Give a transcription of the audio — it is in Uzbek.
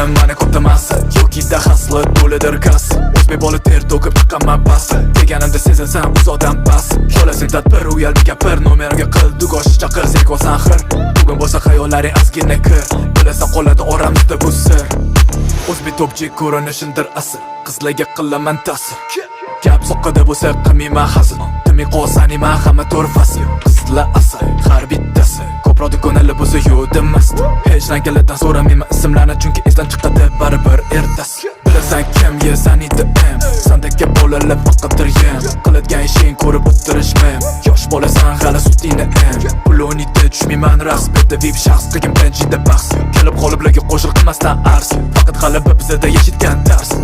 Ko'rdim mana ko'pda maqsad Yo'kida hasli to'lidir kas O'zbek bola ter to'kib chiqaman bas Deganimda sezasan uzoqdan bas Xohlasin tadbir uyaldi gapir Nomerimga qil dugosh chaqir Zerkosan xir Bugun bo'lsa xayollaring ozgina kir Bilasan qoladi oramizda bu sir O'zbek topchi ko'rinishindir asl Qizlarga qilaman ta'sir Gap soqqada bo'lsa qilmayman hazil Timi qo'saniyman hamma to'rfasi Qizlar asl har bittasi Ko'proq ko'ngli bo'lsa yo'q demasdi Hech rangilardan so'ramayman ismlarni Chunki esdan chiqadi baribir ertasi Bilasan kim yesan idim Sandagi bolalar faqatdir yem Qiladigan ishing ko'rib o'tirishmam Yosh bolasan g'ala sutingni Pulonida tushmayman raqs Bitta vip shaxs qilgin birinchida bahs Kelib qoliblarga qo'shil qilmasdan ars Faqat g'alaba bizada yashitgan dars